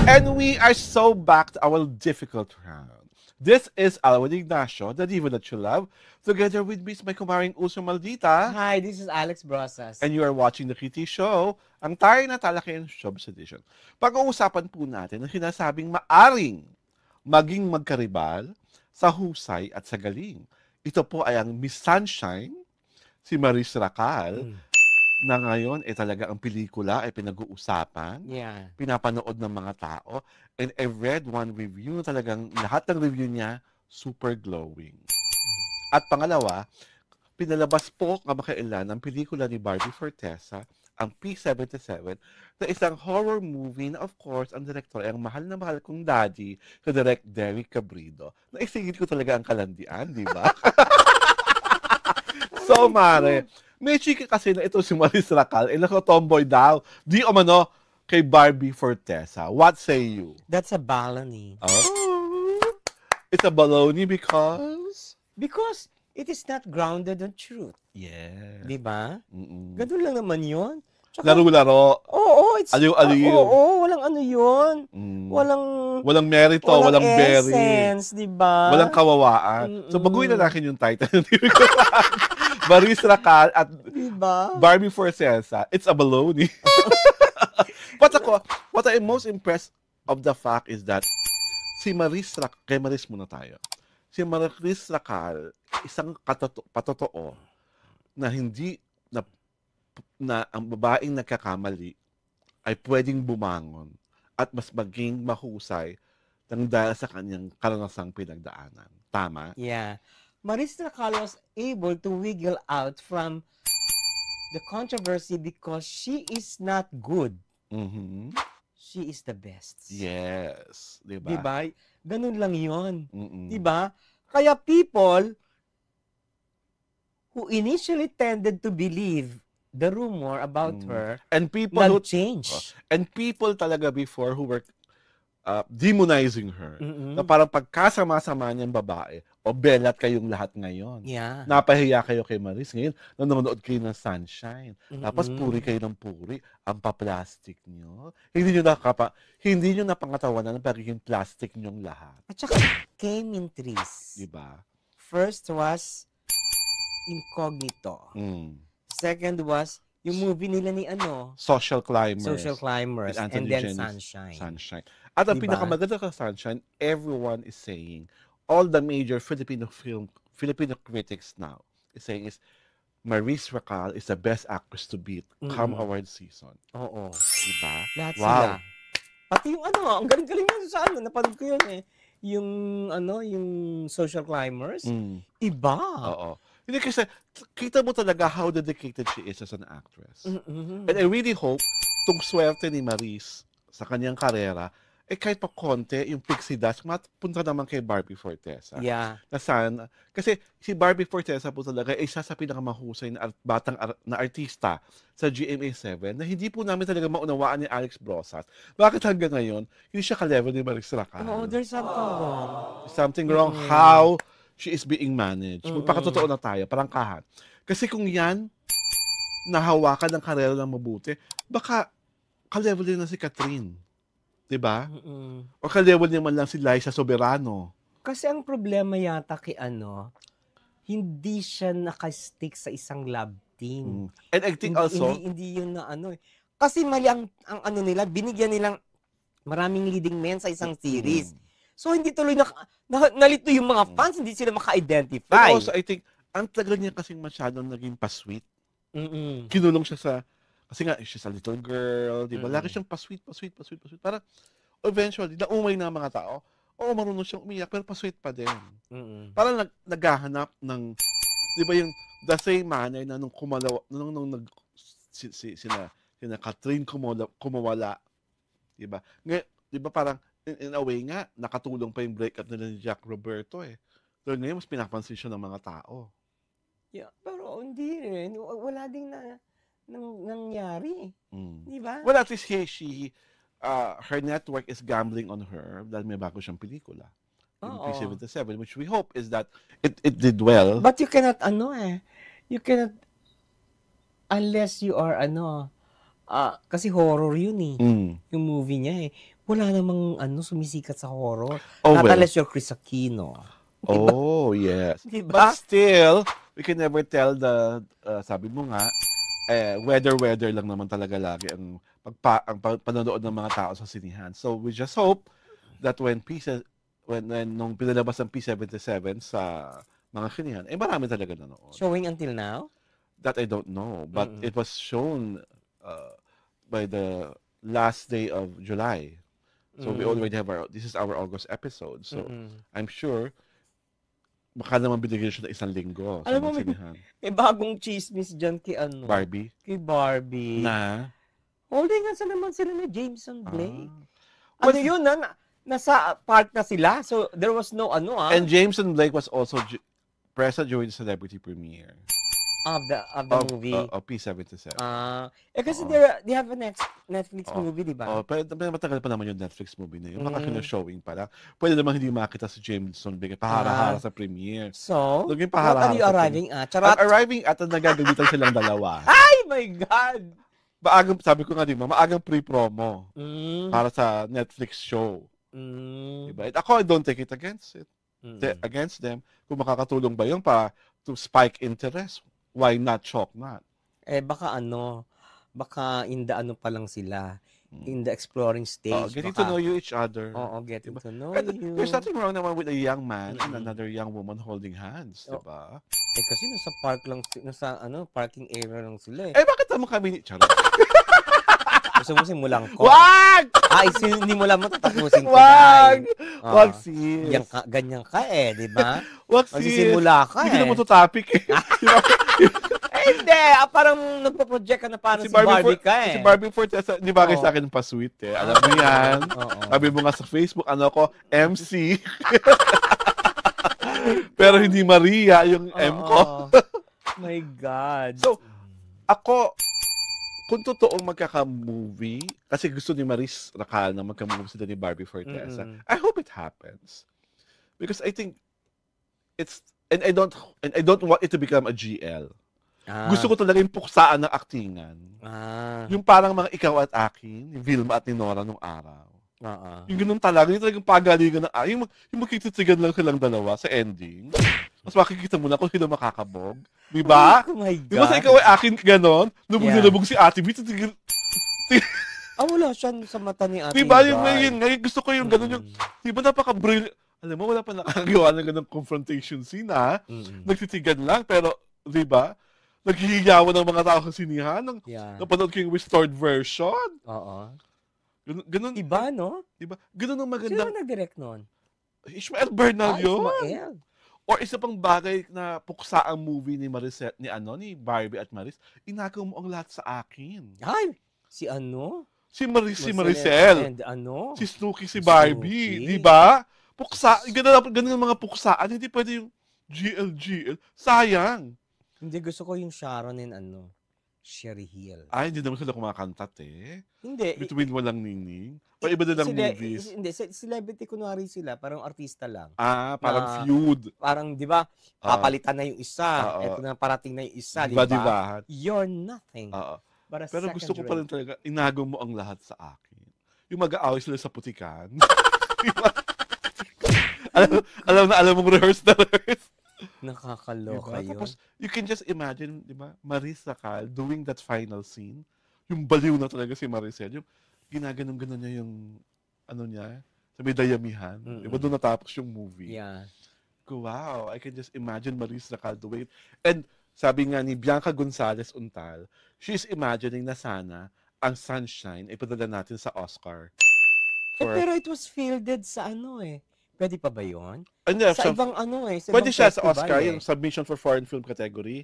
And we are so back to our difficult round. This is Alwin Ignacio, the diva that you love. Together with me is my kumaring Uso Maldita. Hi, this is Alex Brosas. And you are watching the Kitty Show, ang tayo na talakayan Showbiz Edition. Pag-uusapan po natin ang sinasabing maaring maging magkaribal sa husay at sa galing. Ito po ay ang Miss Sunshine, si Maris Racal, na ngayon talaga ang pelikula ay pinag-uusapan, pinapanood ng mga tao. And I read one review na talagang lahat ng review niya super glowing. At pangalawa, pinalabas po kamakailan ang pelikula ni Barbie Fortesa, ang P77, na isang horror movie na of course ang director ay ang mahal na mahal kong daddy, si Direk Derek Cabrido. Naisingit ko talaga ang kalandian, di ba? So, Mare, may chika kasi na ito si Maris Racal, nakatomboy daw. Di umano kay Barbie Fortesa. What say you? That's a baloney. Oh. It's a baloney because? Because it is not grounded on truth. Yeah. Di ba? Ganun lang naman yun. Tsaka, laro-laro. Oo, it's... Aliw-aliw. Oo, walang ano yun. Walang merito, walang essence, di ba? Walang kawawaan. So, baguhin na natin yung title. Maris Racal at diba? Barbie Fortesa. It's a baloney. But ako, what I'm most impressed of the fact is that si Maris Racal, kay Maris muna tayo. Si Maris Racal, isang patotoo na hindi na ang babaeng nagkakamali ay pwedeng bumangon at mas maging mahusay nang dahil sa kanyang karanasang pinagdaanan. Tama? Yeah. Maris Racal was able to wiggle out from the controversy because she is not good. She is the best. Yes. Diba? Diba? Ganun lang yun. Diba? Kaya people who initially tended to believe the rumor about her and people nag-change. And people talaga before who were demonizing her. Na parang pagkasama-sama niyang babae, o belat kayong lahat ngayon. Yeah. Napahiya kayo kay Maris. Ngayon, nanonood kayo ng Sunshine. Tapos puri kayo ng puri. Ang pa-plastic niyo. Hindi niyo napangatawanan ng pagiging plastic niyong lahat. At saka, came in threes. Diba? First was Incognito. Second was yung movie nila ni Social Climbers. And then Sunshine. At ang pinakamaganda sa Sunshine, everyone is saying, all the major Filipino critics now is saying is, Maris Racal is the best actress to beat come award season. Oo. Diba? Lahat sila. Pati yung ang galing-galing yun sa napanood ko yun eh. Yung Social Climbers, iba. Oo. Hindi kasi, kita mo talaga how dedicated she is as an actress. And I really hope, itong swerte ni Maris sa kanyang karera, kahit pa konti, yung pixie dust, mapunta naman kay Barbie Fortesa. Yeah. Kasi si Barbie Fortesa po talaga ay isa sa pinakamahusay na artista sa GMA7 na hindi po namin talaga maunawaan ni Alex Brosas. Bakit hanggang ngayon, hindi siya ka-level ni Maris Racal? Oh, there's something wrong. Something wrong how she is being managed. Magpakatotoo na tayo, parang kahan. Kasi kung yan, nahawakan ng karera ng mabuti, baka ka-level din na si Catherine. Diba? O ka-level naman lang si Liza Soberano. Kasi ang problema yata kay hindi siya nakastick sa isang love team. And I think also, hindi yun na Kasi mali ang nila, binigyan nilang maraming leading men sa isang series. So hindi tuloy nalito yung mga fans, hindi sila maka-identify. And also, I think, ang tagal niya kasing masyadong naging pa-sweet. Kinulong siya sa, kasi nga, she's a little girl, di ba? Lagi siyang pa-sweet. Parang, eventually, naumay na mga tao, marunong siyang umiyak, pero pa-sweet pa din. Parang naghahanap ng, di ba yung, the same manner na nung sina Catherine kumawala, di ba? Ngayon, di ba parang, in a way nga, nakatulong pa yung breakup nila ni Jack Roberto eh. So ngayon, mas pinapansin siya ng mga tao. Yeah, pero hindi rin. Wala ding nangyari. Di ba? Well, at least her network is gambling on her dahil may bago siyang pelikula. In P77, which we hope is that it did well. But you cannot, you cannot, unless you are, kasi horror yun eh. Yung movie niya eh. wala namang sumisikat sa horror. Oh, Not well. unless you're Chris Aquino. Oh, yes. Diba? But still, we can never tell sabi mo nga, weather lang naman talaga lagi ang panonood ng mga tao sa sinihan. So we just hope that when nung pinalabas ang P77 sa mga sinihan, marami talaga nanood. Showing until now? That I don't know, but it was shown by the last day of July. So we already have this is our August episode. So I'm sure baka naman binigyan siya ng 1 linggo. Alam mo, may bagong chismis dyan kay Barbie? Kay Barbie. Na? Holding hands naman sila ni Jameson Blake. Yun? Nasa park na sila. So, there was no And Jameson Blake was also present during the celebrity premiere. Of the movie. Of P77. Kasi they have a Netflix movie, di ba? Pero matagal pa naman yung Netflix movie na yun. Mga showing pa lang. Pwede naman hindi makita si Jameson Blake. Pahara-hara sa premiere. So, what are you arriving at? I'm arriving at nagagamitan silang dalawa. Ay, my God! Sabi ko nga, di ba, maagang pre-promo para sa Netflix show. Diba? Ako, I don't take it against it. Against them. Kung makakatulong ba yun to spike interest, why not, chalk not? Baka in the pa lang sila. In the exploring stage. Getting to know you each other. Getting to know you. There's nothing wrong naman with a young man and another young woman holding hands, diba? Kasi nasa park lang, parking area lang sila bakit naman kami Charot. Gusto mo simulan ko? Wag! Hindi mo lang matatapusin ko. Wag! Wag, sis. Ganyan ka di ba? Wag, sis. Magsisimula ka Hindi ko naman to topic Hindi, parang nagpo-project ka na parang si Barbie ka Si Barbie Fortesa, di ba kayo sa akin ng pa-sweet Alam mo yan. Sabi mo nga sa Facebook, ko, MC. Pero hindi Maria yung M ko. My God. So, ako, kung totoong magkaka-movie, kasi gusto ni Maris Racal na magka-movie sila ni Barbie Fortesa, I hope it happens. Because I think and I don't want it to become a GL. Gusto ko talaga yung puksaan ng aktingan. Yung parang mga ikaw at akin, yung Vilma at ni Nora nung araw. Yung ganun talaga, yung talagang pagalingan ng yung magkititigan lang silang dalawa sa ending. Mas makikita mo na kung sino makakabog. Di ba? Oh my God. Di ba sa ikaw ay akin ganon? Nabog si Ate B. Wala siya sa mata ni Ate B. Di ba? Yun, gusto ko yung ganon yung, di ba napaka-brilliant. Alam mo, wala pa nakagawa ng ganong confrontation scene, Nagtitigan lang, pero, di ba? Naghihiyawan ng mga tao sa sinihan. Napanood ko yung restored version. Ganun. Iba, no? Diba? Ganun ang magandang... Sino nag-direct nun? Ishmael Bernal yun. Ishmael. Or isa pang bagay na puksa ang movie ni Maricel, ni Barbie at Maris, inagaw mo ang lahat sa akin. Ay! Si Maricel. And Si Snooki, si Barbie. Di ba? Puksa. Ganun ang mga puksaan. Hindi pwede yung GL. Sayang. Hindi, gusto ko yung Sharon and Sherry Hill. Ay, hindi naman sila kumakanta, Hindi. Between walang ningning. O iba na lang movies. Hindi, celebrity kunwari sila, parang artista lang. Parang feud. Parang, di ba, papalitan na yung isa. Ito na parating na yung isa, di ba? Diba? You're nothing. Pero gusto ko pa rin talaga, inagaw mo ang lahat sa akin. Yung mag-aaway sila sa putikan. alam mong rehearse. Nakakaloka yun. Tapos, you can just imagine, di ba, Maris Racal doing that final scene. Yung baliw na talaga si Maricel. Yung ginaganon-ganon niya yung, niya, sa may dayamihan. Di ba, doon natapos yung movie. Yeah. Wow, I can just imagine Maris Racal doing it. And sabi nga ni Bianca Gonzalez Untal, she's imagining na sana ang Sunshine ay padala natin sa Oscar. Pero it was fielded sa Pwede pa ba yun? Sa ibang sa pwede ibang siya festival, sa Oscar, yung submission for foreign film category.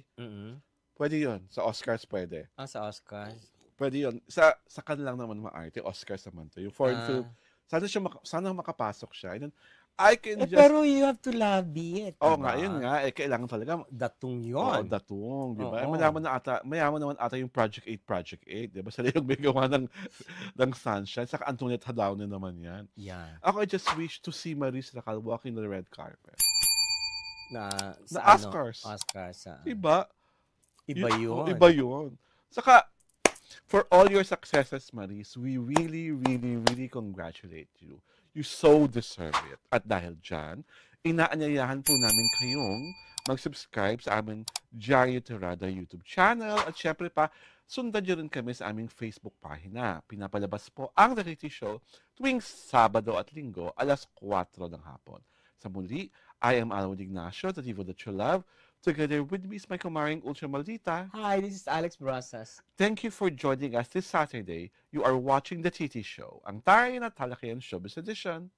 Pwede yun. Sa Oscars pwede. Sa Oscars? Pwede yun. Sa kanilang naman maarte, Oscars naman to. Yung foreign film, sana makapasok siya. And then, I can just... Pero you have to lobby it. Nga, yun nga. Kailangan talaga... Datong yun. Datong. Di ba? Mayaman naman ata yung Project 8. Di ba? Sila yung may gawa ng Sunshine. Saka Antoinette Hadlaunen naman yan. Yeah. Ako, I just wish to see Maris Racal walking the red carpet. Sa Oscars. Oscars. Diba? Iba yun. Iba yun. Saka, For all your successes, Maris, we really, really, really congratulate you. You so deserve it. At dahil dyan, inaanyayahan po namin kayong mag-subscribe sa aming Diaryo Tirada YouTube channel at syempre pa, sundan nyo rin kami sa aming Facebook pahina. Pinapalabas po ang reality show tuwing Sabado at Linggo alas 4 ng hapon. Sa muli, I am Alwin Ignacio, the diva that you love. Together with me is my kumaring Ultra Maldita. Hi, this is Alex Brasas. Thank you for joining us this Saturday. You are watching The TT Show, ang taray na talakayan showbiz edition.